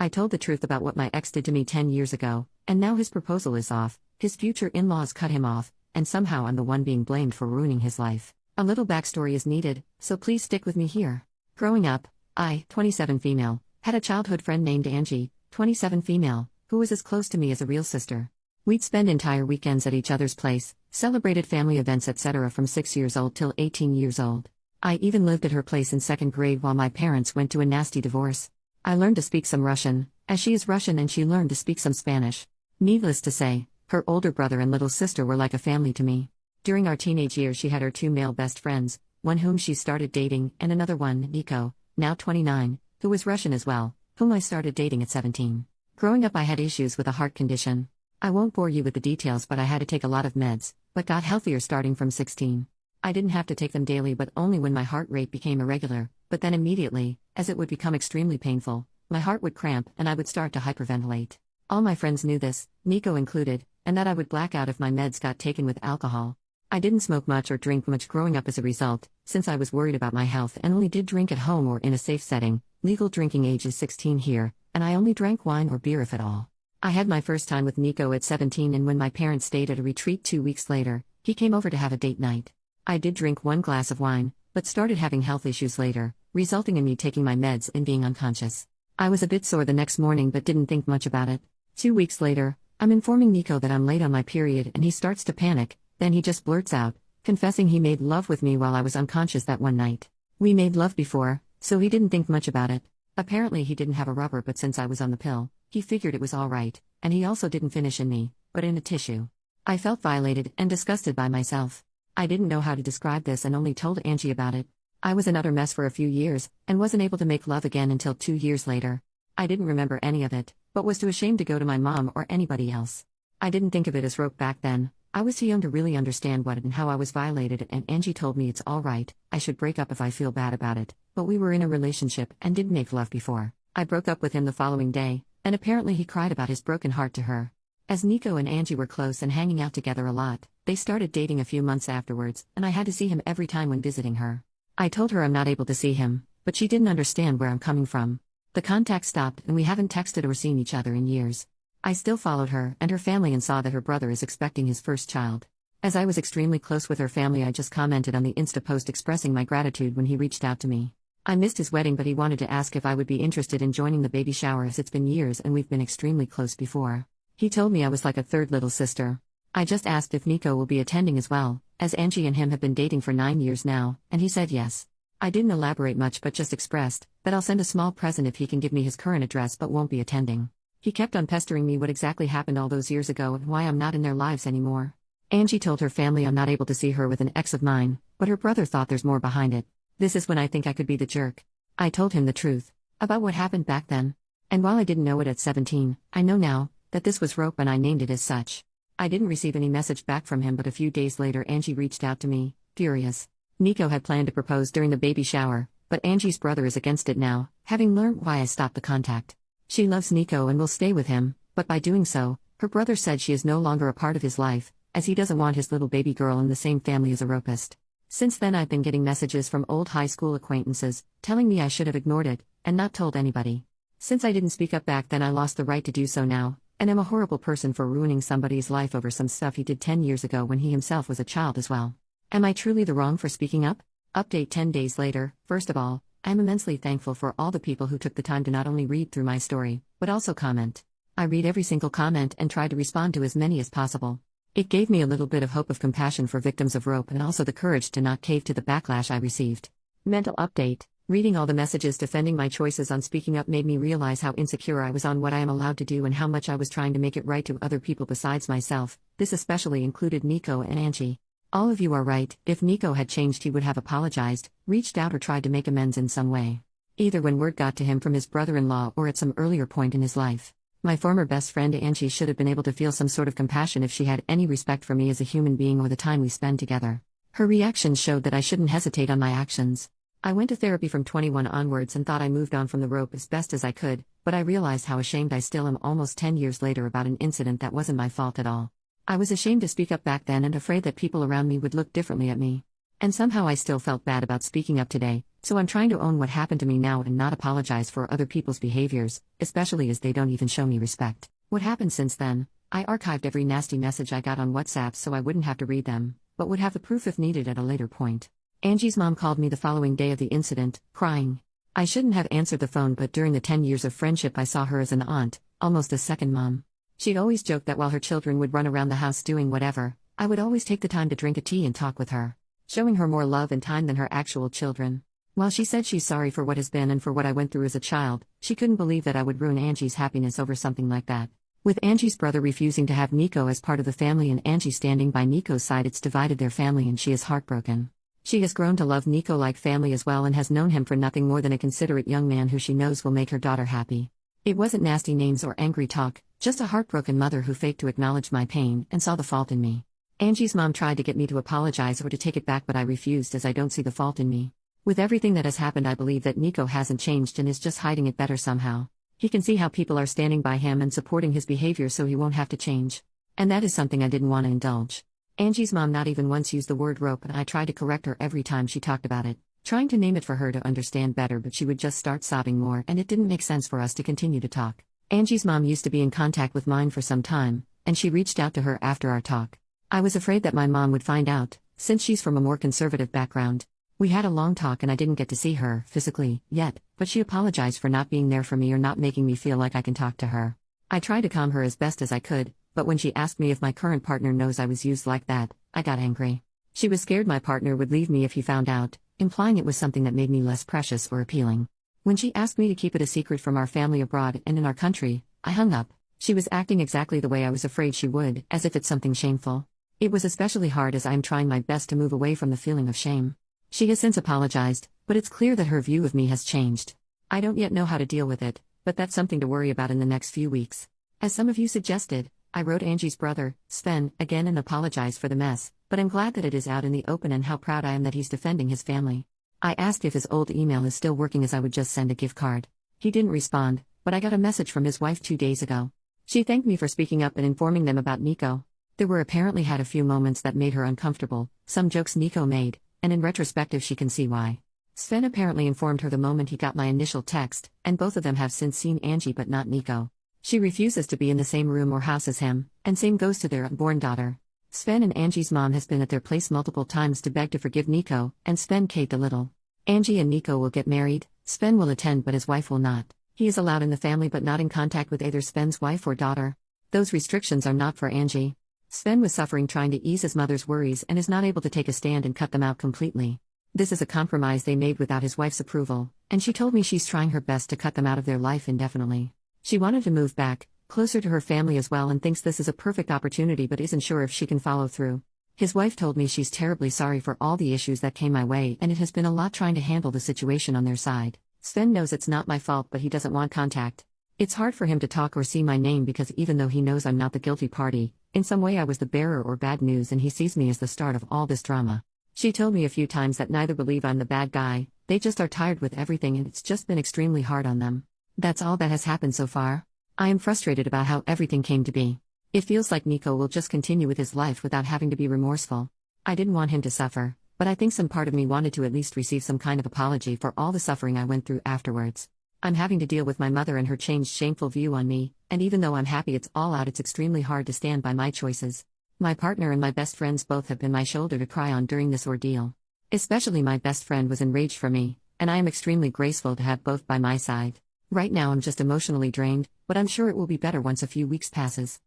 I told the truth about what my ex did to me 10 years ago, and now his proposal is off, his future in-laws cut him off, and somehow I'm the one being blamed for ruining his life. A little backstory is needed, so please stick with me here. Growing up, I, 27 female, had a childhood friend named Angie, 27 female, who was as close to me as a real sister. We'd spend entire weekends at each other's place, celebrated family events etc. from 6 years old till 18 years old. I even lived at her place in 2nd grade while my parents went to a nasty divorce. I learned to speak some Russian, as she is Russian, and she learned to speak some Spanish. Needless to say, her older brother and little sister were like a family to me. During our teenage years she had her 2 male best friends, one whom she started dating and another one, Nico, now 29, who was Russian as well, whom I started dating at 17. Growing up I had issues with a heart condition. I won't bore you with the details, but I had to take a lot of meds, but got healthier starting from 16. I didn't have to take them daily but only when my heart rate became irregular, but then immediately, as it would become extremely painful, my heart would cramp and I would start to hyperventilate. All my friends knew this, Nico included, and that I would black out if my meds got taken with alcohol. I didn't smoke much or drink much growing up as a result, since I was worried about my health and only did drink at home or in a safe setting. Legal drinking age is 16 here, and I only drank wine or beer if at all. I had my first time with Nico at 17, and when my parents stayed at a retreat 2 weeks later, he came over to have a date night. I did drink 1 glass of wine, but started having health issues later, resulting in me taking my meds and being unconscious. I was a bit sore the next morning but didn't think much about it. 2 weeks later, I'm informing Nico that I'm late on my period and he starts to panic, then he just blurts out, confessing he made love with me while I was unconscious that one night. We made love before, so he didn't think much about it. Apparently he didn't have a rubber, but since I was on the pill, he figured it was alright, and he also didn't finish in me, but in a tissue. I felt violated and disgusted by myself. I didn't know how to describe this and only told Angie about it. I was an utter mess for a few years, and wasn't able to make love again until 2 years later. I didn't remember any of it, but was too ashamed to go to my mom or anybody else. I didn't think of it as rope back then. I was too young to really understand what and how I was violated, and Angie told me it's alright, I should break up if I feel bad about it, but we were in a relationship and didn't make love before. I broke up with him the following day, and apparently he cried about his broken heart to her. As Nico and Angie were close and hanging out together a lot, they started dating a few months afterwards, and I had to see him every time when visiting her. I told her I'm not able to see him, but she didn't understand where I'm coming from. The contact stopped and we haven't texted or seen each other in years. I still followed her and her family and saw that her brother is expecting his first child. As I was extremely close with her family, I just commented on the Insta post expressing my gratitude when he reached out to me. I missed his wedding, but he wanted to ask if I would be interested in joining the baby shower, as it's been years and we've been extremely close before. He told me I was like a third little sister. I just asked if Nico will be attending as well, as Angie and him have been dating for 9 years now, and he said yes. I didn't elaborate much but just expressed that I'll send a small present if he can give me his current address but won't be attending. He kept on pestering me what exactly happened all those years ago and why I'm not in their lives anymore. Angie told her family I'm not able to see her with an ex of mine, but her brother thought there's more behind it. This is when I think I could be the jerk. I told him the truth about what happened back then. And while I didn't know it at 17, I know now that this was rope and I named it as such. I didn't receive any message back from him, but a few days later Angie reached out to me, furious. Nico had planned to propose during the baby shower, but Angie's brother is against it now, having learned why I stopped the contact. She loves Nico and will stay with him, but by doing so, her brother said she is no longer a part of his life, as he doesn't want his little baby girl in the same family as a rapist. Since then I've been getting messages from old high school acquaintances, telling me I should have ignored it, and not told anybody. Since I didn't speak up back then, I lost the right to do so now, and am a horrible person for ruining somebody's life over some stuff he did 10 years ago when he himself was a child as well. Am I truly the wrong for speaking up? Update 10 days later. First of all, I am immensely thankful for all the people who took the time to not only read through my story, but also comment. I read every single comment and try to respond to as many as possible. It gave me a little bit of hope of compassion for victims of rope and also the courage to not cave to the backlash I received. Mental update. Reading all the messages defending my choices on speaking up made me realize how insecure I was on what I am allowed to do and how much I was trying to make it right to other people besides myself. This especially included Nico and Angie. All of you are right. If Nico had changed, he would have apologized, reached out, or tried to make amends in some way. Either when word got to him from his brother-in-law or at some earlier point in his life. My former best friend Angie should have been able to feel some sort of compassion if she had any respect for me as a human being or the time we spend together. Her reactions showed that I shouldn't hesitate on my actions. I went to therapy from 21 onwards and thought I moved on from the rope as best as I could, but I realized how ashamed I still am almost 10 years later about an incident that wasn't my fault at all. I was ashamed to speak up back then and afraid that people around me would look differently at me. And somehow I still felt bad about speaking up today, so I'm trying to own what happened to me now and not apologize for other people's behaviors, especially as they don't even show me respect. What happened since then? I archived every nasty message I got on WhatsApp so I wouldn't have to read them, but would have the proof if needed at a later point. Angie's mom called me the following day of the incident, crying. I shouldn't have answered the phone, but during the 10 years of friendship I saw her as an aunt, almost a second mom. She'd always joked that while her children would run around the house doing whatever, I would always take the time to drink a tea and talk with her, showing her more love and time than her actual children. While she said she's sorry for what has been and for what I went through as a child, she couldn't believe that I would ruin Angie's happiness over something like that. With Angie's brother refusing to have Nico as part of the family and Angie standing by Nico's side, it's divided their family and she is heartbroken. She has grown to love Nico like family as well and has known him for nothing more than a considerate young man who she knows will make her daughter happy. It wasn't nasty names or angry talk, just a heartbroken mother who faked to acknowledge my pain and saw the fault in me. Angie's mom tried to get me to apologize or to take it back, but I refused as I don't see the fault in me. With everything that has happened, I believe that Nico hasn't changed and is just hiding it better somehow. He can see how people are standing by him and supporting his behavior, so he won't have to change. And that is something I didn't want to indulge. Angie's mom not even once used the word rope, and I tried to correct her every time she talked about it, trying to name it for her to understand better, but she would just start sobbing more and it didn't make sense for us to continue to talk. Angie's mom used to be in contact with mine for some time, and she reached out to her after our talk. I was afraid that my mom would find out, since she's from a more conservative background. We had a long talk and I didn't get to see her, physically, yet, but she apologized for not being there for me or not making me feel like I can talk to her. I tried to calm her as best as I could, but when she asked me if my current partner knows I was used like that, I got angry. She was scared my partner would leave me if he found out, implying it was something that made me less precious or appealing. When she asked me to keep it a secret from our family abroad and in our country, I hung up. She was acting exactly the way I was afraid she would, as if it's something shameful. It was especially hard as I am trying my best to move away from the feeling of shame. She has since apologized, but it's clear that her view of me has changed. I don't yet know how to deal with it, but that's something to worry about in the next few weeks. As some of you suggested, I wrote Angie's brother, Sven, again and apologized for the mess, but I'm glad that it is out in the open and how proud I am that he's defending his family. I asked if his old email is still working as I would just send a gift card. He didn't respond, but I got a message from his wife 2 days ago. She thanked me for speaking up and informing them about Nico. There were apparently had a few moments that made her uncomfortable, some jokes Nico made, and in retrospective she can see why. Sven apparently informed her the moment he got my initial text, and both of them have since seen Angie but not Nico. She refuses to be in the same room or house as him, and same goes to their unborn daughter. Sven and Angie's mom has been at their place multiple times to beg to forgive Nico, and Sven caved a little. Angie and Nico will get married, Sven will attend but his wife will not. He is allowed in the family but not in contact with either Sven's wife or daughter. Those restrictions are not for Angie. Sven was suffering trying to ease his mother's worries and is not able to take a stand and cut them out completely. This is a compromise they made without his wife's approval, and she told me she's trying her best to cut them out of their life indefinitely. She wanted to move back, closer to her family as well, and thinks this is a perfect opportunity but isn't sure if she can follow through. His wife told me she's terribly sorry for all the issues that came my way and it has been a lot trying to handle the situation on their side. Sven knows it's not my fault but he doesn't want contact. It's hard for him to talk or see my name because even though he knows I'm not the guilty party, in some way I was the bearer or bad news and he sees me as the start of all this drama. She told me a few times that neither believe I'm the bad guy, they just are tired with everything and it's just been extremely hard on them. That's all that has happened so far. I am frustrated about how everything came to be. It feels like Nico will just continue with his life without having to be remorseful. I didn't want him to suffer, but I think some part of me wanted to at least receive some kind of apology for all the suffering I went through afterwards. I'm having to deal with my mother and her changed shameful view on me, and even though I'm happy it's all out, it's extremely hard to stand by my choices. My partner and my best friends both have been my shoulder to cry on during this ordeal. Especially my best friend was enraged for me, and I am extremely grateful to have both by my side. Right now I'm just emotionally drained, but I'm sure it will be better once a few weeks passes.